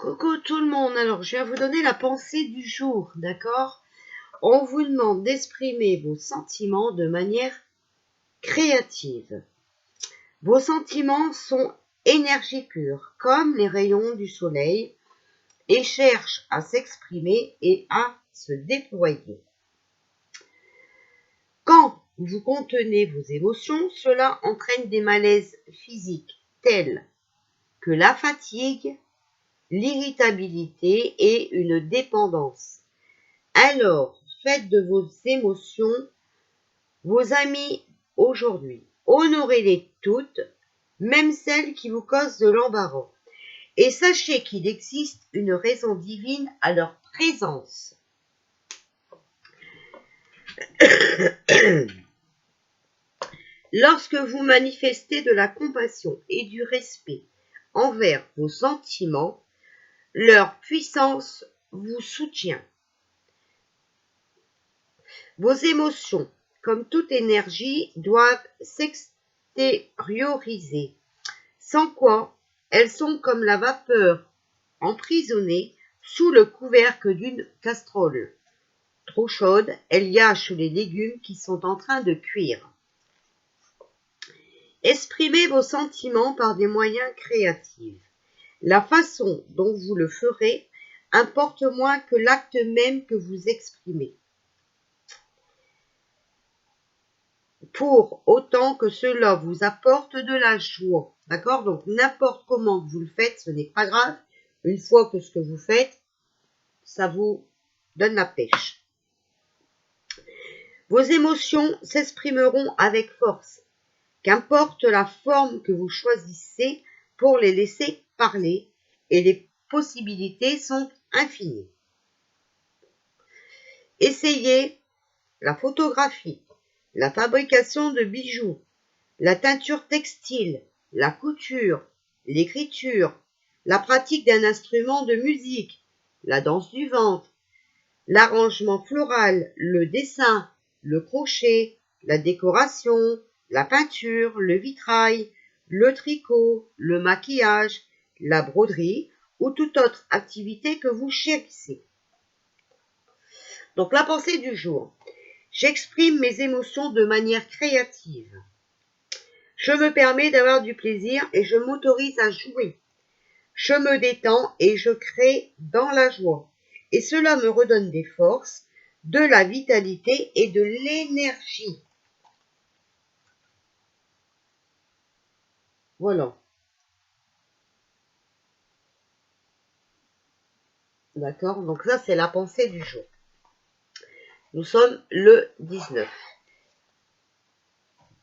Coucou tout le monde, alors je viens vous donner la pensée du jour, d'accord? On vous demande d'exprimer vos sentiments de manière créative. Vos sentiments sont énergie pure, comme les rayons du soleil, et cherchent à s'exprimer et à se déployer. Quand vous contenez vos émotions, cela entraîne des malaises physiques tels que la fatigue, l'irritabilité et une dépendance. Alors, faites de vos émotions vos amis aujourd'hui. Honorez-les toutes, même celles qui vous causent de l'embarras. Et sachez qu'il existe une raison divine à leur présence. Lorsque vous manifestez de la compassion et du respect envers vos sentiments, leur puissance vous soutient. Vos émotions, comme toute énergie, doivent s'extérioriser, sans quoi elles sont comme la vapeur emprisonnée sous le couvercle d'une casserole. Trop chaude, elle gâche les légumes qui sont en train de cuire. Exprimez vos sentiments par des moyens créatifs. La façon dont vous le ferez importe moins que l'acte même que vous exprimez. Pour autant que cela vous apporte de la joie. D'accord? Donc, n'importe comment que vous le faites, ce n'est pas grave. Une fois que ce que vous faites, ça vous donne la pêche. Vos émotions s'exprimeront avec force. Qu'importe la forme que vous choisissez pour les laisser parler, et les possibilités sont infinies. Essayez la photographie, la fabrication de bijoux, la teinture textile, la couture, l'écriture, la pratique d'un instrument de musique, la danse du ventre, l'arrangement floral, le dessin, le crochet, la décoration, la peinture, le vitrail, le tricot, le maquillage, la broderie ou toute autre activité que vous chérissez. Donc la pensée du jour. J'exprime mes émotions de manière créative. Je me permets d'avoir du plaisir et je m'autorise à jouer. Je me détends et je crée dans la joie. Et cela me redonne des forces, de la vitalité et de l'énergie. Voilà. D'accord? Donc ça, c'est la pensée du jour. Nous sommes le 19.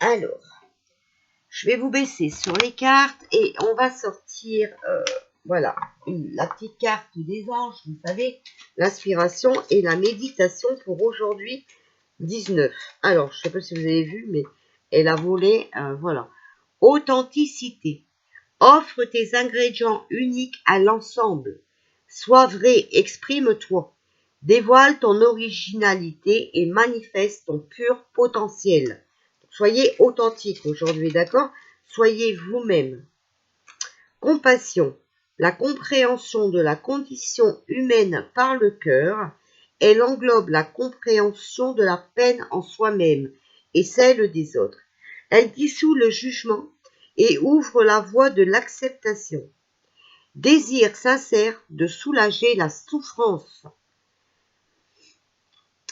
Alors, je vais vous baisser sur les cartes et on va sortir, voilà, la petite carte des anges, vous savez, l'inspiration et la méditation pour aujourd'hui, 19. Alors, je ne sais pas si vous avez vu, mais elle a volé, voilà. Authenticité. Offre tes ingrédients uniques à l'ensemble. Sois vrai, exprime-toi. Dévoile ton originalité et manifeste ton pur potentiel. Soyez authentique aujourd'hui, d'accord? Soyez vous-même. Compassion. La compréhension de la condition humaine par le cœur. Elle englobe la compréhension de la peine en soi-même et celle des autres. Elle dissout le jugement et ouvre la voie de l'acceptation. Désir sincère de soulager la souffrance.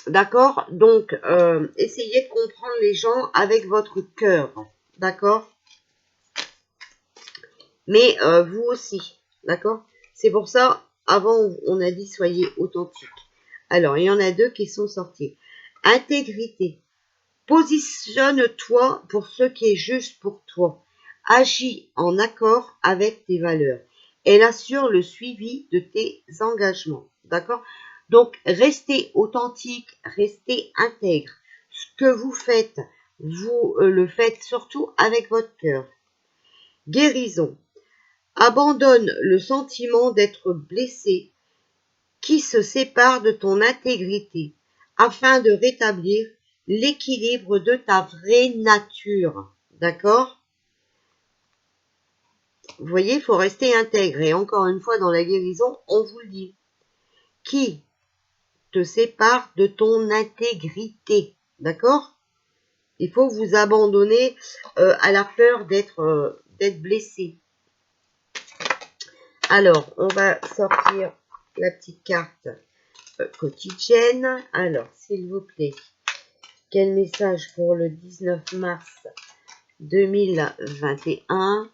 D'accord? Donc, essayez de comprendre les gens avec votre cœur. D'accord? Mais vous aussi. D'accord? C'est pour ça, avant, on a dit soyez authentique. Alors, il y en a deux qui sont sortis. Intégrité. Positionne-toi pour ce qui est juste pour toi. Agis en accord avec tes valeurs. Elle assure le suivi de tes engagements. D'accord? Donc, restez authentique, restez intègre. Ce que vous faites, vous le faites surtout avec votre cœur. Guérison. Abandonne le sentiment d'être blessé qui se sépare de ton intégrité afin de rétablir l'équilibre de ta vraie nature. D'accord? Vous voyez, il faut rester intègre. Et encore une fois, dans la guérison, on vous le dit. Qui te sépare de ton intégrité. D'accord? Il faut vous abandonner à la peur d'être blessé. Alors, on va sortir la petite carte quotidienne. Alors, s'il vous plaît, quel message pour le 19 mars 2021?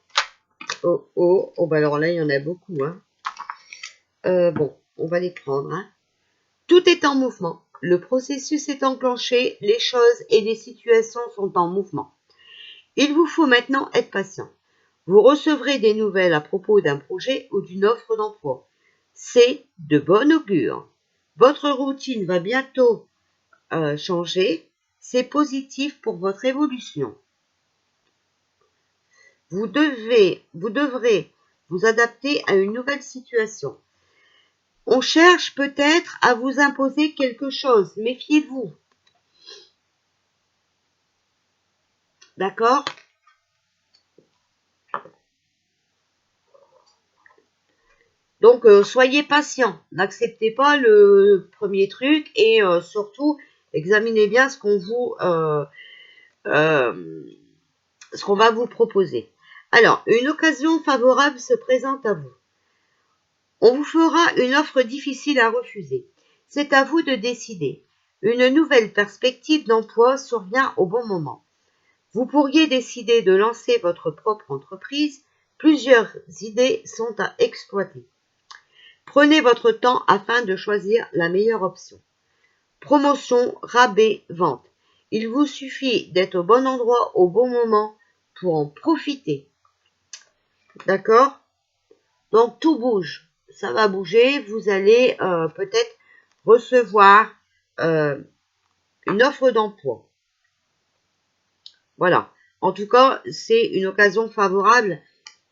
Oh, bah alors là, il y en a beaucoup. Hein. Bon, on va les prendre. Hein. Tout est en mouvement. Le processus est enclenché. Les choses et les situations sont en mouvement. Il vous faut maintenant être patient. Vous recevrez des nouvelles à propos d'un projet ou d'une offre d'emploi. C'est de bon augure. Votre routine va bientôt changer. C'est positif pour votre évolution. Vous devrez vous adapter à une nouvelle situation. On cherche peut-être à vous imposer quelque chose. Méfiez-vous. D'accord ? Donc, soyez patient. N'acceptez pas le premier truc et surtout, examinez bien ce qu'on va vous proposer. Alors, une occasion favorable se présente à vous. On vous fera une offre difficile à refuser. C'est à vous de décider. Une nouvelle perspective d'emploi survient au bon moment. Vous pourriez décider de lancer votre propre entreprise. Plusieurs idées sont à exploiter. Prenez votre temps afin de choisir la meilleure option. Promotion, rabais, vente. Il vous suffit d'être au bon endroit au bon moment pour en profiter. D'accord? Donc tout bouge. Ça va bouger. Vous allez peut-être recevoir une offre d'emploi. Voilà. En tout cas, c'est une occasion favorable.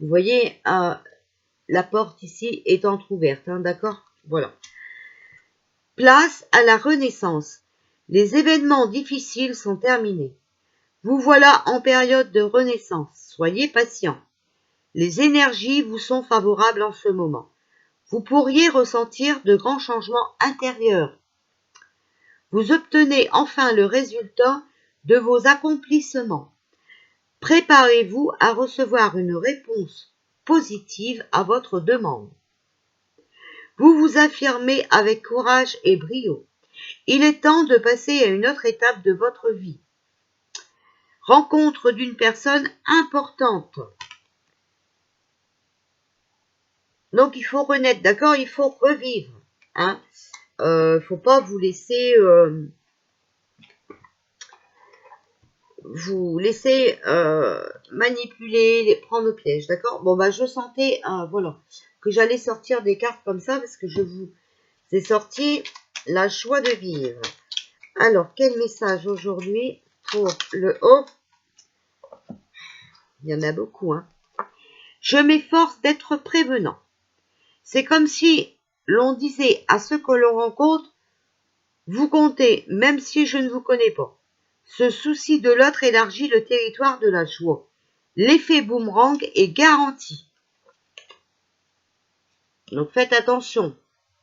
Vous voyez, la porte ici est entrouverte. Hein, d'accord? Voilà. Place à la renaissance. Les événements difficiles sont terminés. Vous voilà en période de renaissance. Soyez patient. Les énergies vous sont favorables en ce moment. Vous pourriez ressentir de grands changements intérieurs. Vous obtenez enfin le résultat de vos accomplissements. Préparez-vous à recevoir une réponse positive à votre demande. Vous vous affirmez avec courage et brio. Il est temps de passer à une autre étape de votre vie. Rencontre d'une personne importante. Donc, il faut renaître, d'accord? Il faut revivre. Hein? Faut pas vous laisser manipuler, prendre au piège, d'accord? Bon, bah, je sentais, voilà, que j'allais sortir des cartes comme ça parce que je vous ai sorti la joie de vivre. Alors, quel message aujourd'hui pour le haut? Il y en a beaucoup, hein. Je m'efforce d'être prévenant. C'est comme si l'on disait à ceux que l'on rencontre, vous comptez, même si je ne vous connais pas. Ce souci de l'autre élargit le territoire de la joie. L'effet boomerang est garanti. Donc faites attention,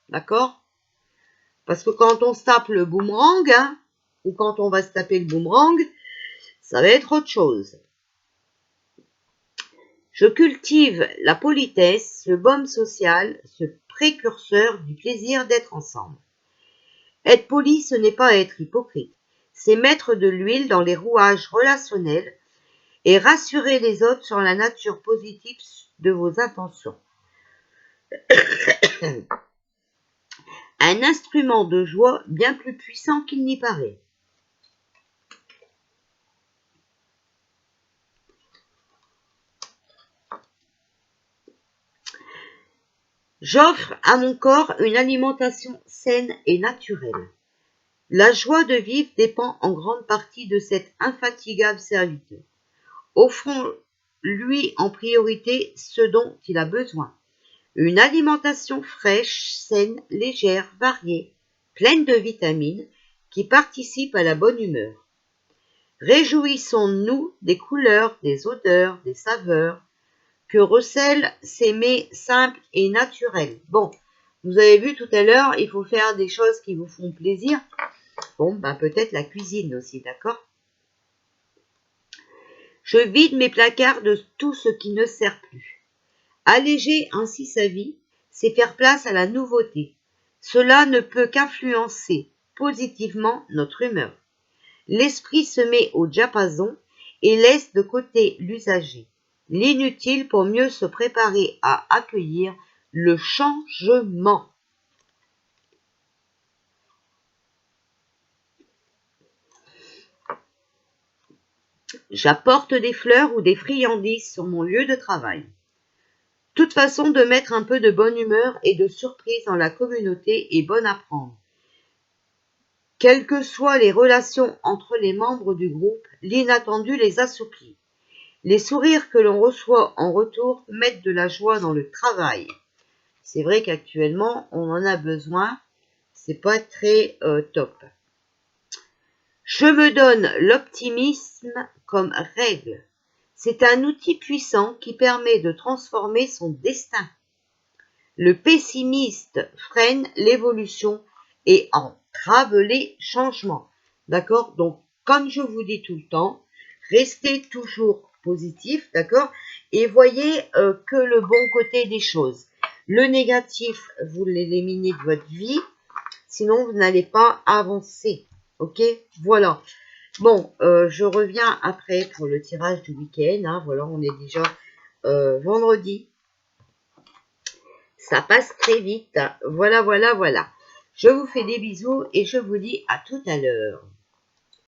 d'accord? Parce que quand on se tape le boomerang, hein, ou quand on va se taper le boomerang, ça va être autre chose. Je cultive la politesse, le baume social, ce précurseur du plaisir d'être ensemble. Être poli, ce n'est pas être hypocrite. C'est mettre de l'huile dans les rouages relationnels et rassurer les autres sur la nature positive de vos intentions. Un instrument de joie bien plus puissant qu'il n'y paraît. J'offre à mon corps une alimentation saine et naturelle. La joie de vivre dépend en grande partie de cet infatigable serviteur. Offrons-lui en priorité ce dont il a besoin. Une alimentation fraîche, saine, légère, variée, pleine de vitamines qui participent à la bonne humeur. Réjouissons-nous des couleurs, des odeurs, des saveurs que recèle s'aimer simple et naturel. Bon, vous avez vu tout à l'heure, il faut faire des choses qui vous font plaisir. Bon, ben peut-être la cuisine aussi, d'accord? Je vide mes placards de tout ce qui ne sert plus. Alléger ainsi sa vie, c'est faire place à la nouveauté. Cela ne peut qu'influencer positivement notre humeur. L'esprit se met au diapason et laisse de côté l'usager, l'inutile pour mieux se préparer à accueillir le changement. J'apporte des fleurs ou des friandises sur mon lieu de travail. Toute façon de mettre un peu de bonne humeur et de surprise dans la communauté est bonne à prendre. Quelles que soient les relations entre les membres du groupe, l'inattendu les assouplit. Les sourires que l'on reçoit en retour mettent de la joie dans le travail. C'est vrai qu'actuellement, on en a besoin. C'est pas très top. Je me donne l'optimisme comme règle. C'est un outil puissant qui permet de transformer son destin. Le pessimiste freine l'évolution et entrave les changements. D'accord? Donc, comme je vous dis tout le temps, restez toujours positif, d'accord? Et voyez que le bon côté des choses. Le négatif, vous l'éliminez de votre vie, sinon vous n'allez pas avancer. Ok? Voilà. Bon, je reviens après pour le tirage du week-end. Hein. Voilà, on est déjà vendredi. Ça passe très vite. Voilà, voilà, voilà. Je vous fais des bisous et je vous dis à tout à l'heure.